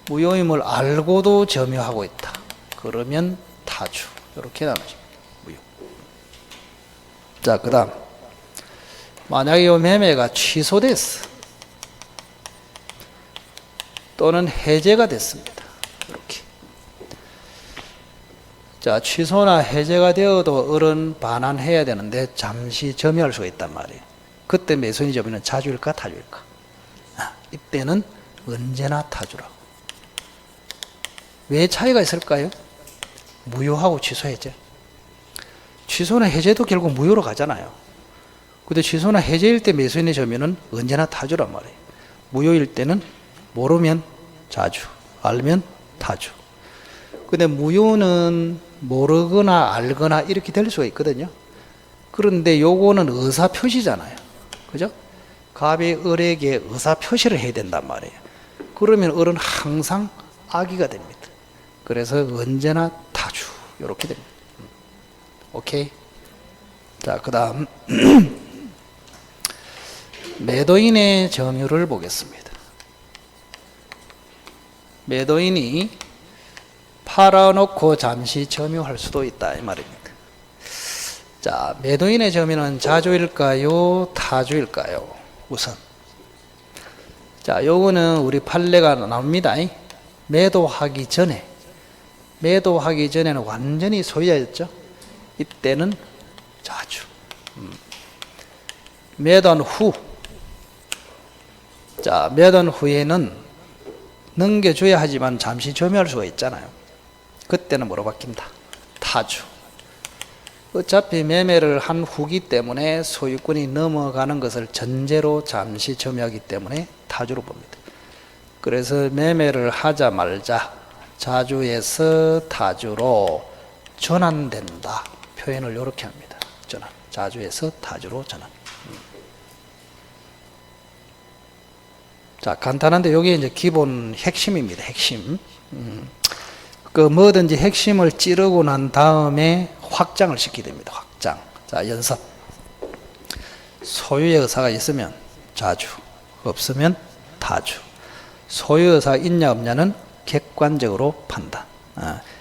무효임을 알고도 점유하고 있다. 그러면 타주. 이렇게 나누십니다. 무효. 자, 그 다음. 만약에 이 매매가 취소됐어. 또는 해제가 됐습니다. 이렇게. 자, 취소나 해제가 되어도 을은 반환해야 되는데 잠시 점유할 수가 있단 말이에요. 그때 매수인이 점유는 자주일까 타주일까? 이때는 언제나 타주라고. 왜 차이가 있을까요? 무효하고 취소 해제. 취소나 해제도 결국 무효로 가잖아요. 근데 취소나 해제일 때 매수인의 점유는 언제나 타주란 말이에요. 무효일 때는 모르면 자주, 알면 타주. 근데 무효는 모르거나 알거나 이렇게 될 수가 있거든요. 그런데 요거는 의사표시잖아요. 그죠? 갑이 을에게 의사표시를 해야 된단 말이에요. 그러면 을은 항상 악의가 됩니다. 그래서 언제나 타주. 이렇게 됩니다. 오케이? 자, 그 다음. 매도인의 점유를 보겠습니다. 매도인이 팔아놓고 잠시 점유할 수도 있다. 이 말입니다. 자, 매도인의 점유는 자주일까요? 타주일까요? 우선. 자, 요거는 우리 판례가 나옵니다. 매도하기 전에는 완전히 소유자였죠. 이때는 자주. 매도한 후, 자, 매도한 후에는 넘겨줘야 하지만 잠시 점유할 수가 있잖아요. 그때는 뭐로 바뀐다? 타주. 어차피 매매를 한 후기 때문에 소유권이 넘어가는 것을 전제로 잠시 점유하기 때문에 타주로 봅니다. 그래서 매매를 하자 말자 자주에서 타주로 전환된다. 표현을 이렇게 합니다. 전환. 자주에서 타주로 전환. 자, 간단한데 여기 이제 기본 핵심입니다. 핵심. 그 뭐든지 핵심을 찌르고 난 다음에 확장을 시키게 됩니다. 확장. 자, 연습. 소유의 의사가 있으면 자주, 없으면 타주. 소유 의사가 있냐 없냐는 객관적으로 판단.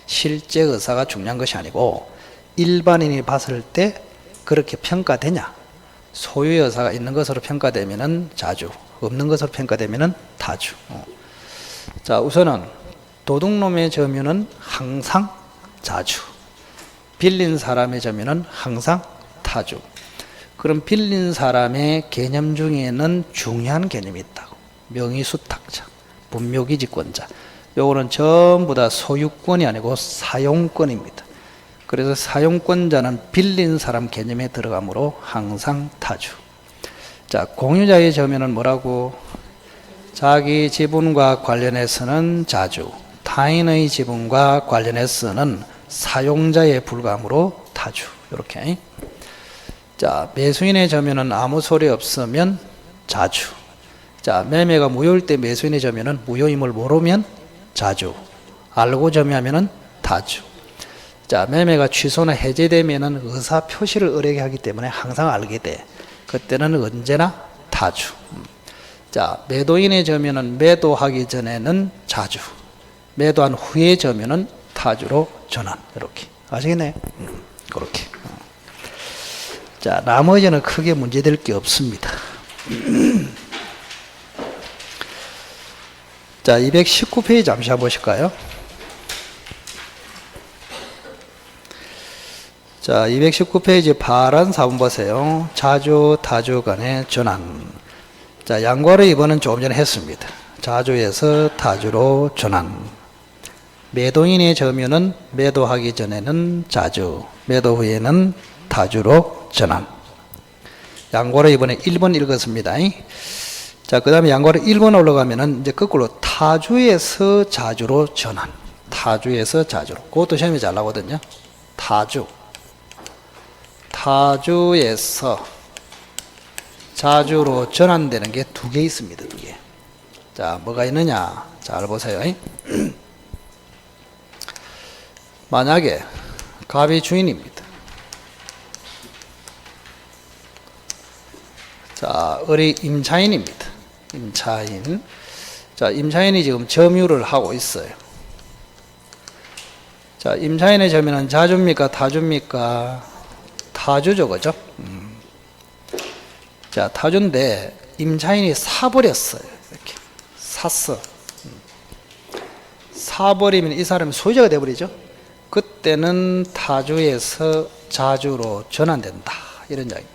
실제 의사가 중요한 것이 아니고 일반인이 봤을 때 그렇게 평가되냐. 소유의 의사가 있는 것으로 평가되면은 자주, 없는 것으로 평가되면은 타주. 자, 우선은 도둑놈의 점유는 항상 자주, 빌린 사람의 점유는 항상 타주. 그럼 빌린 사람의 개념 중에는 중요한 개념이 있다고. 명의수탁자, 분묘기지권자. 요거는 전부 다 소유권이 아니고 사용권입니다. 그래서 사용권자는 빌린 사람 개념에 들어가므로 항상 타주. 자, 공유자의 점유는 뭐라고? 자기 지분과 관련해서는 자주, 타인의 지분과 관련해서는 사용자에 불과하므로 타주. 이렇게. 자, 매수인의 점유는 아무 소리 없으면 자주. 자, 매매가 무효일 때 매수인의 점유는 무효임을 모르면 자주, 알고 점유하면은 타주. 자, 매매가 취소나 해제되면은 의사 표시를 의뢰하게 하기 때문에 항상 알게 돼. 그때는 언제나 타주. 자, 매도인의 점유는 매도하기 전에는 자주, 매도한 후의 점유는 타주로 전환. 이렇게 아시겠네요? 그렇게. 자, 나머지는 크게 문제될 게 없습니다. 자, 219페이지 잠시 한번 보실까요? 자, 219페이지 파란 4번 보세요. 자주, 타주 간의 전환. 자, 양과를 이번은 조금 전에 했습니다. 자주에서 타주로 전환. 매도인의 점유는 매도하기 전에는 자주, 매도 후에는 타주로 전환. 양과를 이번에 1번 읽었습니다. 자, 그 다음에 양과를 1번 올라가면은 이제 거꾸로 타주에서 자주로 전환. 타주에서 자주로. 그것도 시험이 잘 나거든요. 타주. 타주에서 자주로 전환되는 게 두 개 있습니다. 두 개. 자, 뭐가 있느냐? 잘 보세요. 만약에 갑이 주인입니다. 자, 을이 임차인입니다. 임차인. 자, 임차인이 지금 점유를 하고 있어요. 자, 임차인의 점유는 자주입니까? 타주입니까? 타주죠, 그죠? 자, 타주인데 임차인이 사버렸어요. 이렇게 샀어. 사버리면 이 사람이 소유자가 되어버리죠. 그때는 타주에서 자주로 전환된다. 이런 이야기.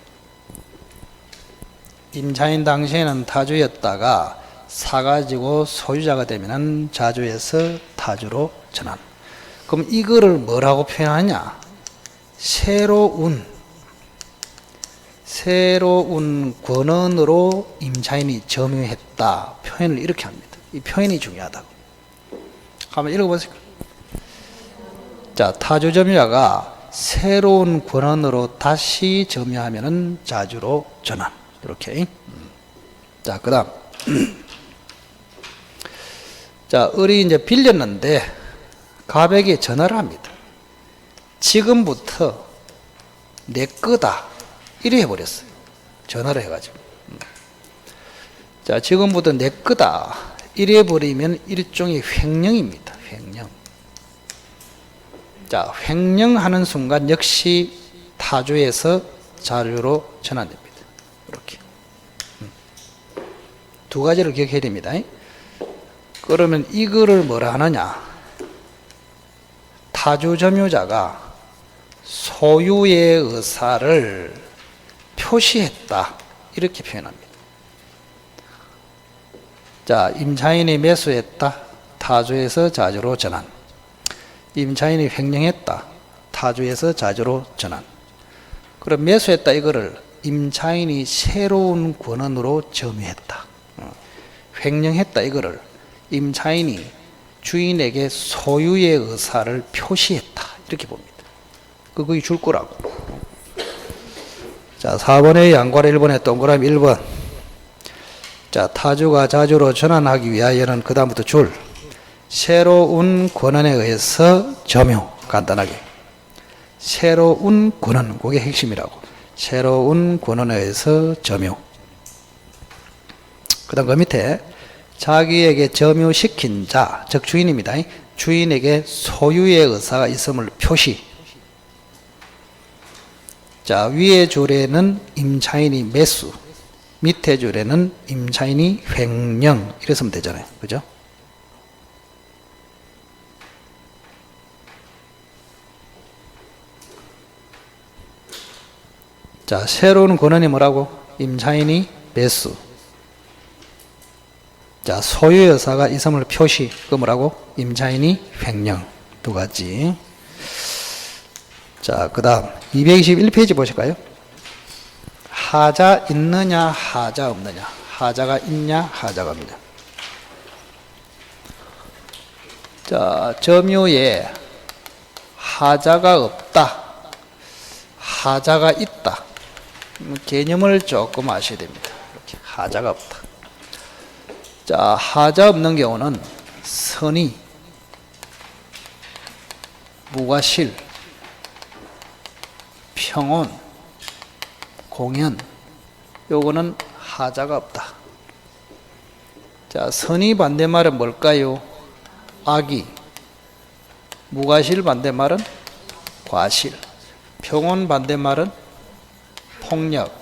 임차인 당시에는 타주였다가 사가지고 소유자가 되면은 자주에서 타주로 전환. 그럼 이거를 뭐라고 표현하냐? 새로운 권한으로 임차인이 점유했다. 표현을 이렇게 합니다. 이 표현이 중요하다고. 한번 읽어보세요. 자, 타주 점유자가 새로운 권한으로 다시 점유하면은 자주로 전환. 이렇게. 자, 그 다음. 자, 을이 이제 빌렸는데 갑에게 전화를 합니다. 지금부터 내 거다. 이래 해버렸어요. 전화를 해가지고. 자, 지금부터 내 거다. 이래 버리면 일종의 횡령입니다. 횡령. 자, 횡령하는 순간 역시 타주에서 자주로 전환됩니다. 이렇게. 두 가지를 기억해야 됩니다. 그러면 이거를 뭐라 하느냐? 타주 점유자가 소유의 의사를 표시했다. 이렇게 표현합니다. 자, 임차인이 매수했다. 타주에서 자주로 전환. 임차인이 횡령했다. 타주에서 자주로 전환. 그럼 매수했다 이거를 임차인이 새로운 권한으로 점유했다. 횡령했다 이거를 임차인이 주인에게 소유의 의사를 표시했다. 이렇게 봅니다. 그거 줄 거라고. 자, 4번의 양괄호 1번의 동그라미 1번. 자, 타주가 자주로 전환하기 위하여는 그 다음부터 줄 새로운 권한에 의해서 점유. 간단하게 새로운 권한, 그게 핵심이라고. 새로운 권한에 의해서 점유. 그 다음 그 밑에 자기에게 점유시킨 자, 즉 주인입니다. 주인에게 소유의 의사가 있음을 표시. 자, 위의 줄에는 임차인이 매수, 밑에 줄에는 임차인이 횡령, 이랬으면 되잖아요. 그죠? 자, 새로운 권한이 뭐라고? 임차인이 매수. 자, 소유의 의사가 있음을 표시. 그 뭐라고? 임차인이 횡령. 두 가지. 자, 그 다음 221페이지 보실까요? 하자 있느냐, 하자 없느냐. 하자가 있냐, 하자가 없느냐. 자, 점유에 하자가 없다, 하자가 있다. 개념을 조금 아셔야 됩니다. 이렇게 하자가 없다. 자, 하자 없는 경우는 선의, 무과실, 평온, 공연, 요거는 하자가 없다. 자, 선의 반대말은 뭘까요? 악의. 무과실 반대말은 과실. 평온 반대말은 폭력.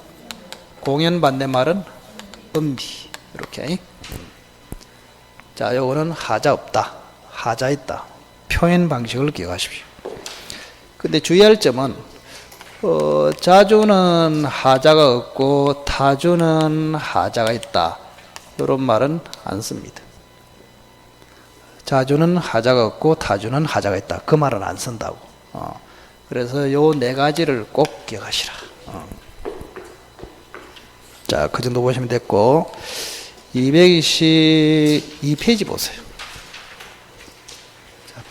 공연 반대말은 은비. 이렇게. 자, 요거는 하자 없다, 하자 있다. 표현 방식을 기억하십시오. 근데 주의할 점은 자주는 하자가 없고 타주는 하자가 있다, 이런 말은 안 씁니다. 자주는 하자가 없고 타주는 하자가 있다, 그 말은 안 쓴다고. 그래서 요 네 가지를 꼭 기억하시라. 자, 그 정도 보시면 됐고, 222페이지 보세요.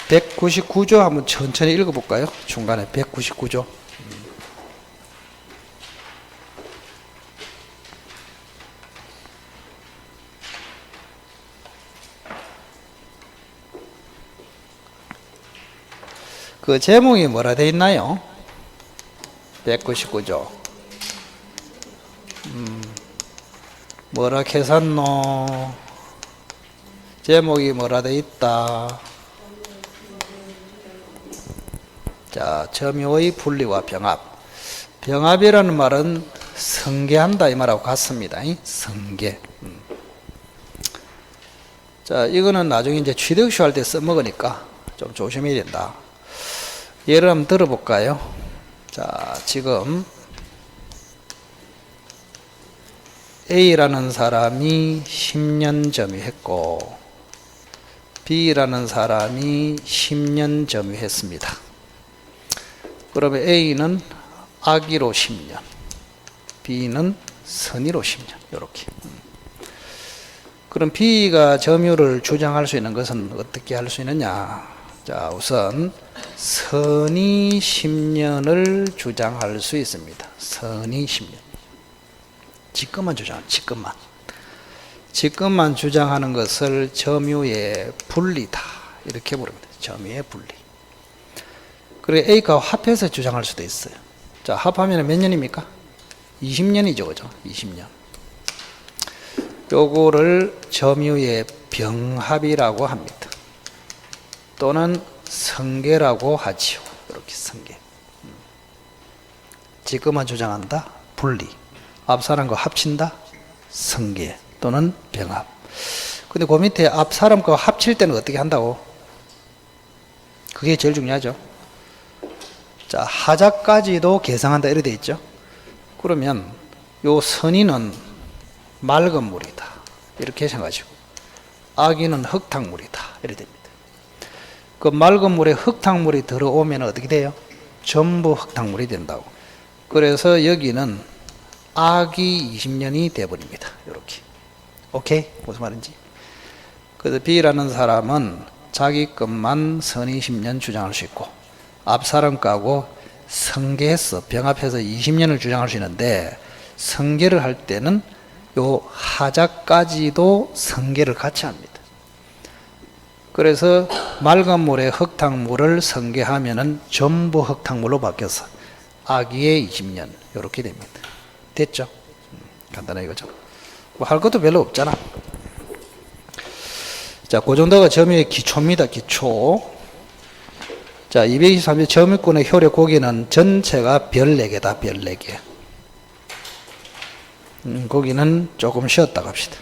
199조 한번 천천히 읽어볼까요? 중간에 199조. 그 제목이 뭐라 되어 있나요? 199조. 뭐라 캐샀노? 제목이 뭐라 되어 있다? 자, 점유의 분리와 병합. 병합이라는 말은 성계한다 이 말하고 같습니다. 성계. 자, 이거는 나중에 이제 취득시 할 때 써먹으니까 좀 조심해야 된다. 예를 한번 들어볼까요? 자, 지금 A라는 사람이 10년 점유했고 B라는 사람이 10년 점유했습니다. 그러면 A는 악의로 10년, B는 선의로 10년, 이렇게. 그럼 B가 점유를 주장할 수 있는 것은 어떻게 할 수 있느냐? 자, 우선 선의 10년을 주장할 수 있습니다. 선의 10년. 직권만 주장하는, 직권만 주장하는 것을 점유의 분리다, 이렇게 부릅니다. 점유의 분리. 그리고 A가 합해서 주장할 수도 있어요. 자, 합하면 몇 년입니까? 20년이죠, 그죠? 20년. 요거를 점유의 병합이라고 합니다. 또는 성계라고 하지요. 이렇게 성계. 직권만 주장한다, 분리. 앞 사람 거 합친다, 성계 또는 병합. 근데 그 밑에 앞 사람 거 합칠 때는 어떻게 한다고? 그게 제일 중요하죠. 자, 하자까지도 계상한다 이렇게 돼 있죠. 그러면 요 선의는 맑은 물이다, 이렇게 생각하시고, 아기는 흙탕물이다. 이래 됩니다. 그 맑은 물에 흙탕물이 들어오면 어떻게 돼요? 전부 흙탕물이 된다고. 그래서 여기는 아기 20년이 돼버립니다. 이렇게. 오케이? 무슨 말인지. 그래서 B라는 사람은 자기 것만 선 20년 주장할 수 있고 앞 사람 까고 성계해서 병합해서 20년을 주장할 수 있는데 성계를 할 때는 요 하자까지도 성계를 같이 합니다. 그래서 맑은 물에 흙탕물을 성계하면은 전부 흙탕물로 바뀌어서 아기의 20년 이렇게 됩니다. 됐죠? 간단하게 그죠? 뭐 할 것도 별로 없잖아. 자, 그 정도가 점유의 기초입니다. 기초. 자, 223의 점유권의 효력 고기는 전체가 별 4개다. 별 4개. 거기는 조금 쉬었다 갑시다.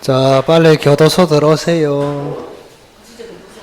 자, 빨리 교도소 들어오세요.